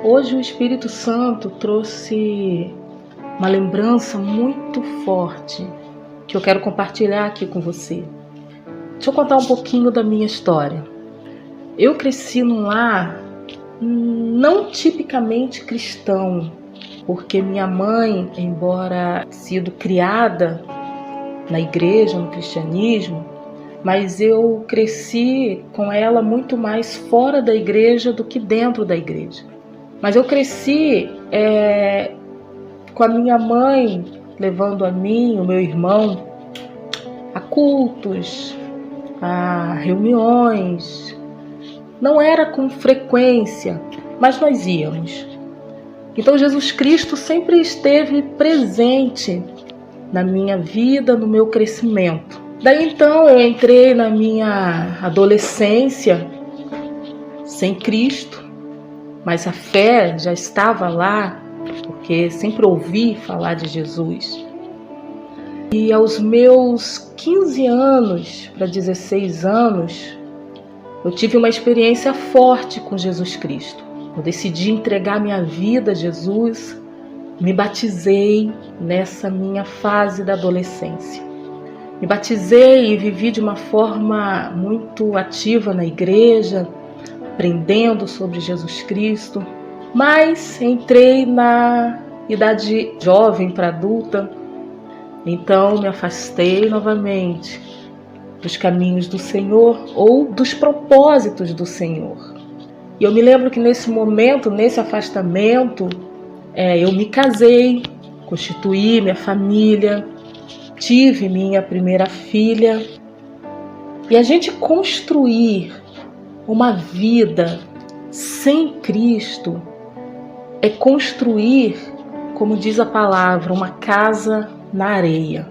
Hoje o Espírito Santo trouxe uma lembrança muito forte que eu quero compartilhar aqui com você. Deixa eu contar um pouquinho da minha história. Eu cresci num lar não tipicamente cristão, porque minha mãe, embora sido criada na igreja, no cristianismo, mas eu cresci com ela muito mais fora da igreja do que dentro da igreja. Mas eu cresci com a minha mãe levando a mim, o meu irmão, a cultos, a reuniões. Não era com frequência, mas nós íamos. Então Jesus Cristo sempre esteve presente na minha vida, no meu crescimento. Daí então eu entrei na minha adolescência sem Cristo, mas a fé já estava lá, porque sempre ouvi falar de Jesus. E aos meus 15 anos para 16 anos, eu tive uma experiência forte com Jesus Cristo. Eu decidi entregar minha vida a Jesus, me batizei nessa minha fase da adolescência. Me batizei e vivi de uma forma muito ativa na igreja, aprendendo sobre Jesus Cristo. Mas entrei na idade jovem para adulta, então me afastei novamente dos caminhos do Senhor ou dos propósitos do Senhor. E eu me lembro que nesse momento, nesse afastamento, eu me casei, constituí minha família, tive minha primeira filha. E a gente construir uma vida sem Cristo é construir, como diz a palavra, uma casa na areia.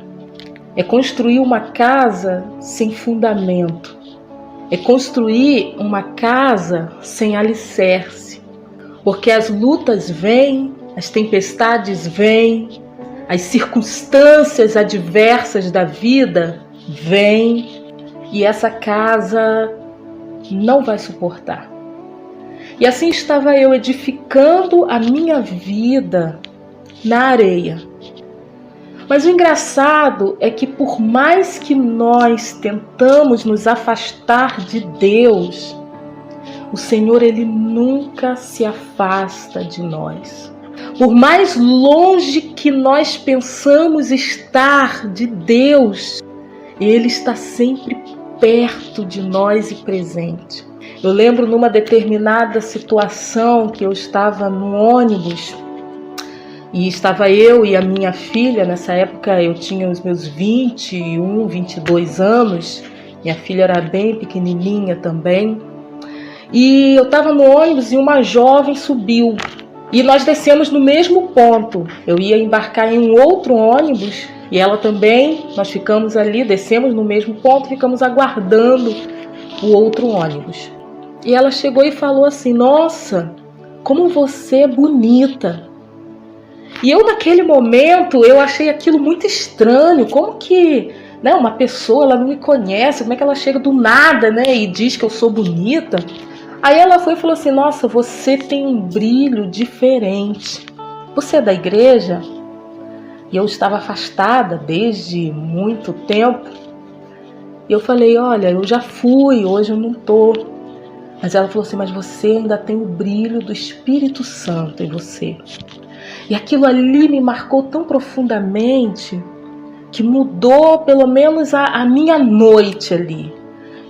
É construir uma casa sem fundamento. É construir uma casa sem alicerce. Porque as lutas vêm, as tempestades vêm, as circunstâncias adversas da vida vêm e essa casa não vai suportar. E assim estava eu edificando a minha vida na areia. Mas o engraçado é que por mais que nós tentamos nos afastar de Deus, o Senhor, Ele nunca se afasta de nós. Por mais longe que nós pensamos estar de Deus, Ele está sempre perto de nós e presente. Eu lembro numa determinada situação que eu estava no ônibus e estava eu e a minha filha. Nessa época eu tinha os meus 21, 22 anos, minha filha era bem pequenininha também. E eu estava no ônibus e uma jovem subiu e nós descemos no mesmo ponto. Eu ia embarcar em um outro ônibus e ela também. Nós ficamos ali, descemos no mesmo ponto, ficamos aguardando o outro ônibus. E ela chegou e falou assim: nossa, como você é bonita. E eu naquele momento, eu achei aquilo muito estranho. Como que uma pessoa, ela não me conhece, como é que ela chega do nada e diz que eu sou bonita? Aí ela foi e falou assim: nossa, você tem um brilho diferente. Você é da igreja? E eu estava afastada desde muito tempo. E eu falei: olha, eu já fui, hoje eu não estou. Mas ela falou assim: mas você ainda tem o brilho do Espírito Santo em você. E aquilo ali me marcou tão profundamente que mudou pelo menos a minha noite ali.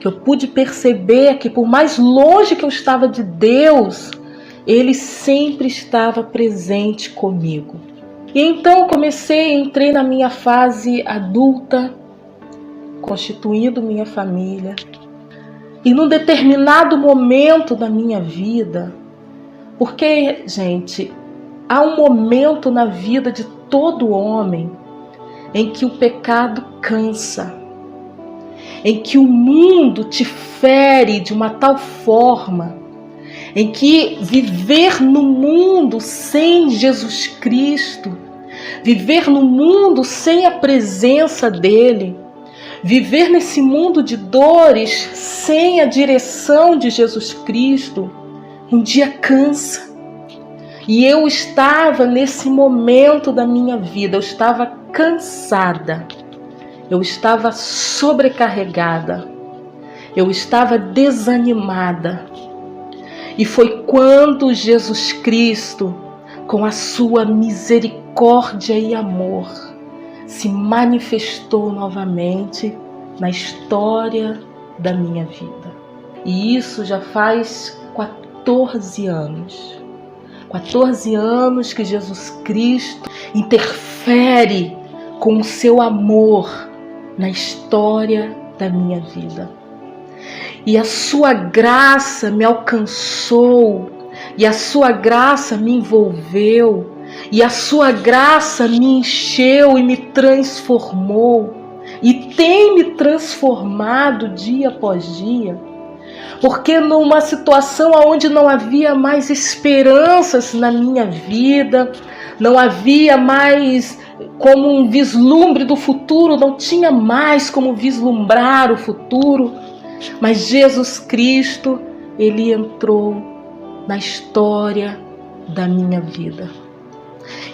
Que eu pude perceber que por mais longe que eu estava de Deus, Ele sempre estava presente comigo. E então entrei na minha fase adulta, constituindo minha família. E num determinado momento da minha vida, porque, gente, há um momento na vida de todo homem em que o pecado cansa, em que o mundo te fere de uma tal forma, em que viver no mundo sem Jesus Cristo, viver no mundo sem a presença dele, viver nesse mundo de dores sem a direção de Jesus Cristo, um dia cansa. E eu estava nesse momento da minha vida, eu estava cansada, eu estava sobrecarregada, eu estava desanimada. E foi quando Jesus Cristo, com a sua misericórdia e amor, se manifestou novamente na história da minha vida. E isso já faz 14 anos. 14 anos que Jesus Cristo interfere com o seu amor na história da minha vida. E a sua graça me alcançou, e a sua graça me envolveu, e a sua graça me encheu e me transformou, e tem me transformado dia após dia. Porque numa situação onde não havia mais esperanças na minha vida, não havia mais como um vislumbre do futuro, não tinha mais como vislumbrar o futuro, mas Jesus Cristo, Ele entrou na história da minha vida.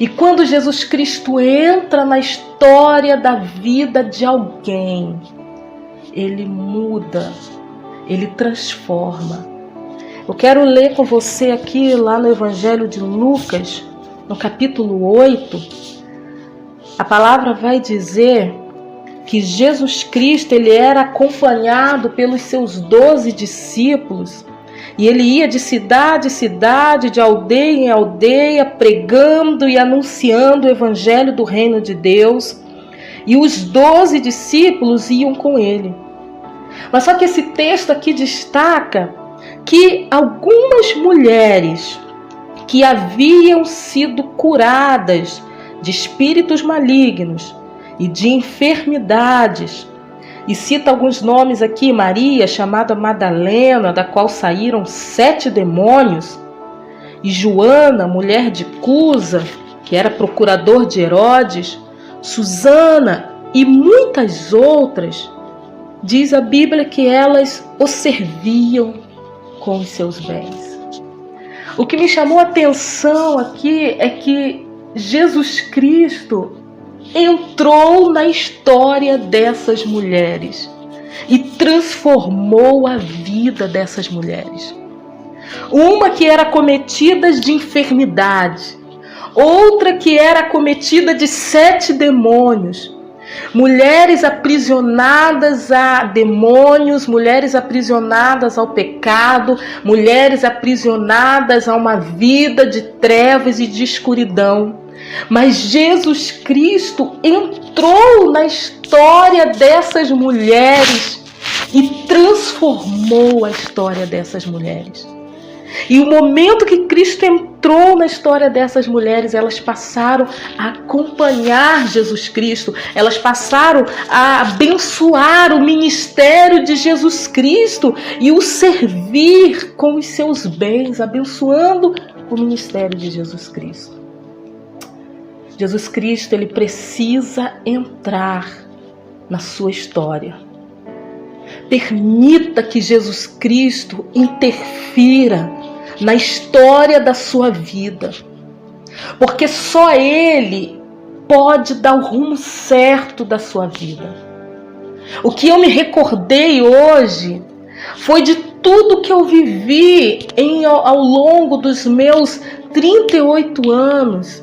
E quando Jesus Cristo entra na história da vida de alguém, Ele muda, Ele transforma. Eu quero ler com você aqui lá no Evangelho de Lucas, no capítulo 8, a palavra vai dizer que Jesus Cristo, ele era acompanhado pelos seus 12 discípulos, e ele ia de cidade em cidade, de aldeia em aldeia, pregando e anunciando o evangelho do reino de Deus, e os 12 discípulos iam com ele. Mas só que esse texto aqui destaca que algumas mulheres que haviam sido curadas de espíritos malignos e de enfermidades, e cita alguns nomes aqui: Maria, chamada Madalena, da qual saíram 7 demônios, e Joana, mulher de Cusa, que era procurador de Herodes, Susana e muitas outras. Diz a Bíblia que elas o serviam com os seus bens. O que me chamou a atenção aqui é que Jesus Cristo entrou na história dessas mulheres e transformou a vida dessas mulheres. Uma que era acometida de enfermidade, outra que era acometida de 7 demônios, mulheres aprisionadas a demônios, mulheres aprisionadas ao pecado, mulheres aprisionadas a uma vida de trevas e de escuridão. Mas Jesus Cristo entrou na história dessas mulheres e transformou a história dessas mulheres. E o momento que Cristo entrou na história dessas mulheres, elas passaram a acompanhar Jesus Cristo, elas passaram a abençoar o ministério de Jesus Cristo e o servir com os seus bens, abençoando o ministério de Jesus Cristo. Jesus Cristo, ele precisa entrar na sua história. Permita que Jesus Cristo interfira na história da sua vida, porque só Ele pode dar o rumo certo da sua vida. O que eu me recordei hoje foi de tudo que eu vivi ao longo dos meus 38 anos,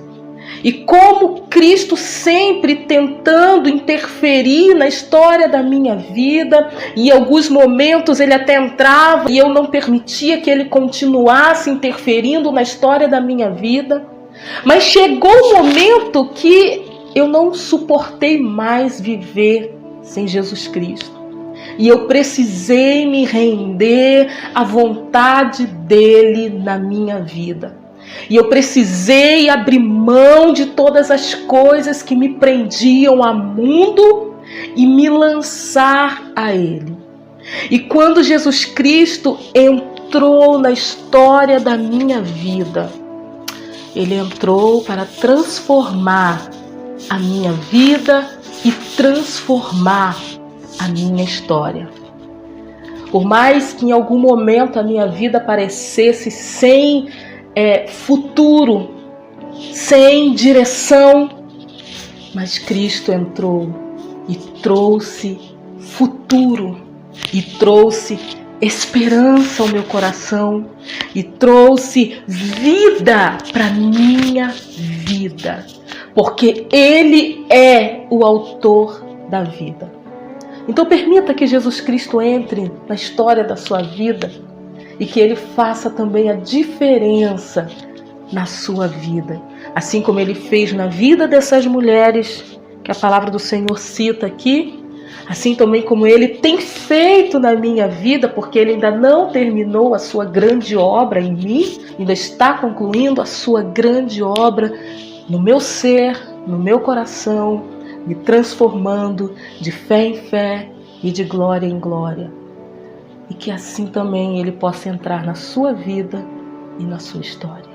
e como Cristo sempre tentando interferir na história da minha vida, e em alguns momentos ele até entrava e eu não permitia que ele continuasse interferindo na história da minha vida. Mas chegou o momento que eu não suportei mais viver sem Jesus Cristo. E eu precisei me render à vontade dele na minha vida. E eu precisei abrir mão de todas as coisas que me prendiam ao mundo e me lançar a Ele. E quando Jesus Cristo entrou na história da minha vida, Ele entrou para transformar a minha vida e transformar a minha história. Por mais que em algum momento a minha vida parecesse sem futuro, sem direção. Mas Cristo entrou e trouxe futuro, e trouxe esperança ao meu coração, e trouxe vida para minha vida, porque Ele é o autor da vida. Então permita que Jesus Cristo entre na história da sua vida e que Ele faça também a diferença na sua vida, assim como Ele fez na vida dessas mulheres que a palavra do Senhor cita aqui, assim também como Ele tem feito na minha vida, porque Ele ainda não terminou a sua grande obra em mim, ainda está concluindo a sua grande obra no meu ser, no meu coração, me transformando de fé em fé e de glória em glória. E que assim também Ele possa entrar na sua vida e na sua história.